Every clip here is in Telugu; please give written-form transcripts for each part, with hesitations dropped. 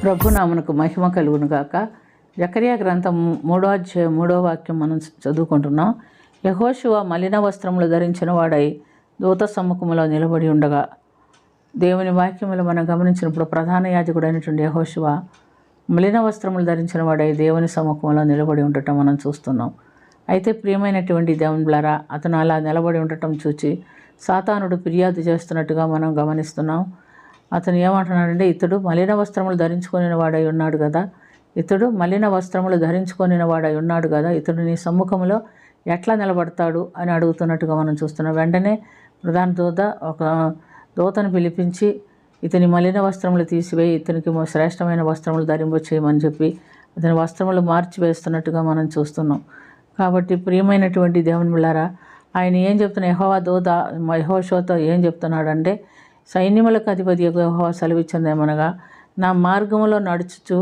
ప్రభునామమునకు మహిమ కలుగును గాక. జకర్యా గ్రంథం 3వ అధ్యాయం 3వ వాక్యం మనం చదువుకుంటున్నాం. యెహోషువ మలిన వస్త్రములు ధరించిన వాడై దూత సమ్ముఖములో నిలబడి ఉండగా, దేవుని వాక్యములు మనం గమనించినప్పుడు ప్రధాన యాజకుడైనటువంటి యెహోషువ మలిన వస్త్రములు ధరించిన వాడై దేవుని సమ్ముఖంలో నిలబడి ఉండటం మనం చూస్తున్నాం. అయితే ప్రియమైనటువంటి దేవుని బిడ్డలారా, అతను అలా నిలబడి ఉండటం చూచి సాతానుడు ఫిర్యాదు చేస్తున్నట్టుగా మనం గమనిస్తున్నాం. అతను ఏమంటున్నాడంటే, ఇతడు మలిన వస్త్రములు ధరించుకొనిన వాడై ఉన్నాడు కదా, ఇతడు మలిన వస్త్రములు ధరించుకొనిన వాడై ఉన్నాడు కదా, ఇతడు నీ సమ్ముఖంలో ఎట్లా నిలబడతాడు అని అడుగుతున్నట్టుగా మనం చూస్తున్నాం. వెంటనే ప్రధాన దూత ఒక దూతను పిలిపించి ఇతని మలిన వస్త్రములు తీసివేయి, ఇతనికి శ్రేష్టమైన వస్త్రములు ధరింప చేయమని చెప్పి అతని వస్త్రములు మార్చివేస్తున్నట్టుగా మనం చూస్తున్నాం. కాబట్టి ప్రియమైనటువంటి దేవుని బిడ్డలారా, ఆయన ఏం చెప్తున్నా, యెహోషువతో ఏం చెప్తున్నాడంటే, సైన్యములకు అధిపతి యెహోవా సెలవిచ్చిందేమనగా, నా మార్గములో నడుచుచు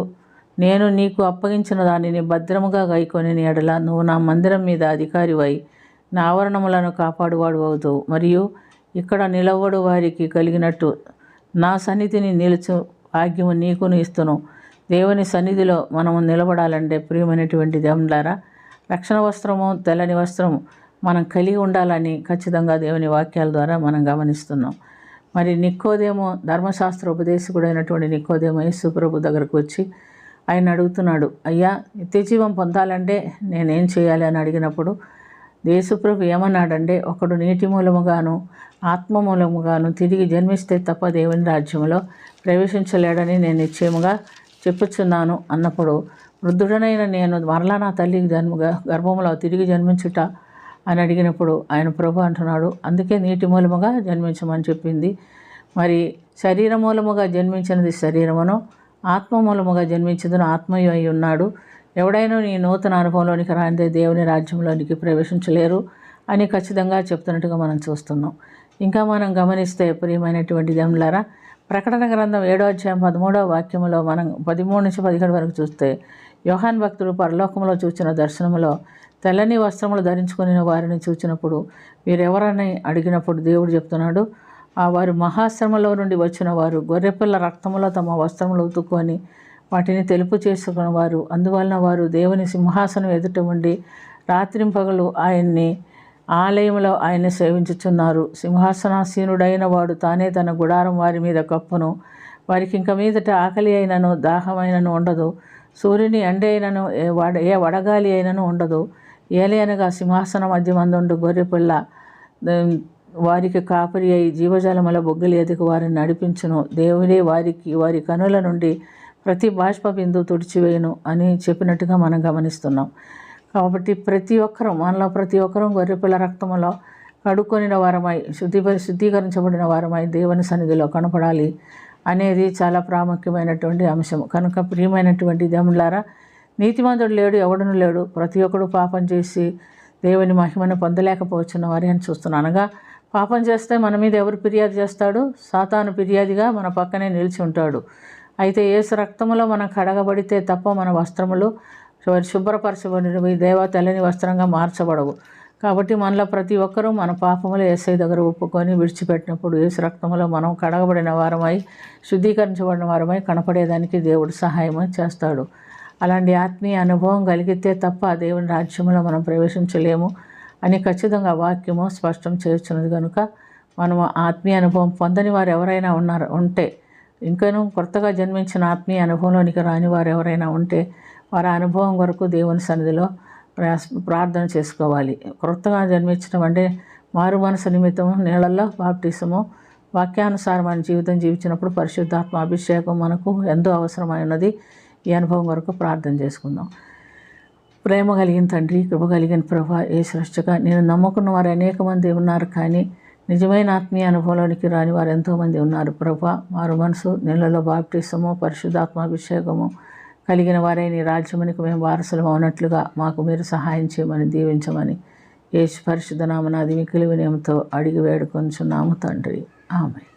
నేను నీకు అప్పగించిన దానిని భద్రముగా గైకొని ఎడల నువ్వు నా మందిరం మీద అధికారివై నా ఆవరణములను కాపాడువాడు అవుతావు. మరియు ఇక్కడ నిలవడు వారికి కలిగినట్టు నా సన్నిధిని నిలుచు భాగ్యము నీకును ఇస్తును. దేవుని సన్నిధిలో మనము నిలబడాలంటే ప్రియమైనటువంటి దేవులారా, రక్షణ వస్త్రము, తెల్లని వస్త్రము మనం కలిగి ఉండాలని ఖచ్చితంగా దేవుని వాక్యాల ద్వారా మనం గమనిస్తున్నాం. మరి నికోదేము, ధర్మశాస్త్ర ఉపదేశకుడైనటువంటి నికోదేము యేసు ప్రభు దగ్గరకు వచ్చి ఆయన అడుగుతున్నాడు, అయ్యా నిత్యజీవం పొందాలంటే నేనేం చేయాలి అని అడిగినప్పుడు యేసు ప్రభు ఏమన్నాడంటే, ఒకడు నీటి మూలముగాను ఆత్మ మూలముగాను తిరిగి జన్మిస్తే తప్ప దేవుని రాజ్యంలో ప్రవేశించలేడని నేను నిశ్చయముగా చెప్పుచున్నాను అన్నప్పుడు, వృద్ధుడనైన నేను మరలా నా తల్లి గర్భంలో తిరిగి జన్మించుట అని అడిగినప్పుడు ఆయన ప్రభు అంటున్నాడు, అందుకే నీటి మూలముగా జన్మించమని చెప్పింది. మరి శరీర మూలముగా జన్మించినది శరీరమును, ఆత్మ మూలముగా జన్మించదును ఆత్మయు అయి ఉన్నాడు. ఎవడైనా నీ నూతన అనుభవంలోనికి రానిదే దేవుని రాజ్యంలోనికి ప్రవేశించలేరు అని ఖచ్చితంగా చెప్తున్నట్టుగా మనం చూస్తున్నాం. ఇంకా మనం గమనిస్తే ప్రియమైనటువంటి దేవులారా, ప్రకటన గ్రంథం 7వ అధ్యాయం 13వ వాక్యములో మనం 13 నుంచి 17 వరకు చూస్తే, యోహాన్ భక్తుడు పరలోకములో చూచిన దర్శనములో తెల్లని వస్త్రములు ధరించుకుని వారిని చూచినప్పుడు వీరెవరని అడిగినప్పుడు దేవుడు చెప్తున్నాడు, వారు మహాశ్రమలో నుండి వచ్చిన వారు, గొర్రెపిల్ల రక్తములో తమ వస్త్రములు ఉతుక్కొని వాటిని తెలుపు చేసుకున్న వారు, అందువలన వారు దేవుని సింహాసనం ఎదుట ఉండి రాత్రింపగలు ఆయన్ని ఆలయంలో ఆయన్ని సేవించుచున్నారు. సింహాసనాసీనుడైన వాడు తానే తన గుడారం వారి మీద కప్పును. వారికి ఇంక మీదట ఆకలి అయినను దాహమైనను ఉండదు, సూర్యుని ఎండ అయినను ఏ వడగాలి అయినను ఉండదు. ఏలయనగా సింహాసన మధ్యమందుండు గొర్రెపిల్ల వారికి కాపరి అయి జీవజలముల బొగ్గలు ఎదుగు వారిని నడిపించును. దేవుడే వారి కనుల నుండి ప్రతి బాష్ప బిందువు తుడిచివేయును అని చెప్పినట్టుగా మనం గమనిస్తున్నాం. కాబట్టి మనలో ప్రతి ఒక్కరూ గొర్రెపిల్ల రక్తములో కడుక్కొనిన వారమై శుద్ధీకరించబడిన వారమై దేవుని సన్నిధిలో కనపడాలి అనేది చాలా ప్రాముఖ్యమైనటువంటి అంశం. కనుక ప్రియమైనటువంటి దేవులారా, నీతిమంతుడు లేడు, ఎవడును లేడు, ప్రతి ఒక్కడు పాపం చేసి దేవుని మహిమను పొందలేకపోతున్న వారి అని చూస్తున్నాను. అనగా పాపం చేస్తే మన మీద ఎవరు ఫిర్యాదు చేస్తాడు? సాతాను ఫిర్యాదుగా మన పక్కనే నిలిచి ఉంటాడు. అయితే యేసు రక్తములో మనం కడగబడితే తప్ప మన వస్త్రములు శుభ్రపరచబడినవి దేవ తెల్లని వస్త్రంగా మార్చబడవు. కాబట్టి మనలో ప్రతి ఒక్కరూ మన పాపములు యేసయ్య దగ్గర ఒప్పుకొని విడిచిపెట్టినప్పుడు యేసు రక్తములో మనం కడగబడిన వారమై శుద్ధీకరించబడిన వారమై కనపడేదానికి దేవుడు సహాయం చేస్తాడు. అలాంటి ఆత్మీయ అనుభవం కలిగితే తప్ప దేవుని రాజ్యంలో మనం ప్రవేశించలేము అని ఖచ్చితంగా వాక్యము స్పష్టం చేస్తున్నది. కనుక మనము ఆత్మీయ అనుభవం పొందని వారు ఎవరైనా ఉంటే, ఇంకనూ కొత్తగా జన్మించిన ఆత్మీయ అనుభవంలోనికి రాని వారు ఎవరైనా ఉంటే వారి అనుభవం వరకు దేవుని సన్నిధిలో ప్రార్థన చేసుకోవాలి. కొత్తగా జన్మించడం అంటే మారు మనసు నిమిత్తము నీళ్ళల్లో బాప్టిసము, వాక్యానుసారమైన జీవితం జీవించినప్పుడు పరిశుద్ధాత్మ అభిషేకం మనకు ఎంతో అవసరమైనది. ఈ అనుభవం వరకు ప్రార్థన చేసుకుందాం. ప్రేమ కలిగిన తండ్రి, కృప కలిగిన ప్రభా, ఏ సృష్టిగా నేను నమ్ముకున్న వారు అనేక మంది ఉన్నారు, కానీ నిజమైన ఆత్మీయ అనుభవంలోనికి రాని వారు ఎంతోమంది ఉన్నారు. ప్రభా, మారు మనసు, నీళ్ళలో బాప్టిసము, పరిశుద్ధాత్మాభిషేకము కలిగిన వారే నీ రాజ్యమునికి మేము వారసులు అవునట్లుగా మాకు మీరు సహాయం చేయమని దీవించమని యేసు పరిశుద్ధ నామమున మిక్కిలి వినయముతో అడిగి వేడుకొనుచున్నాము తండ్రి. ఆమేన్.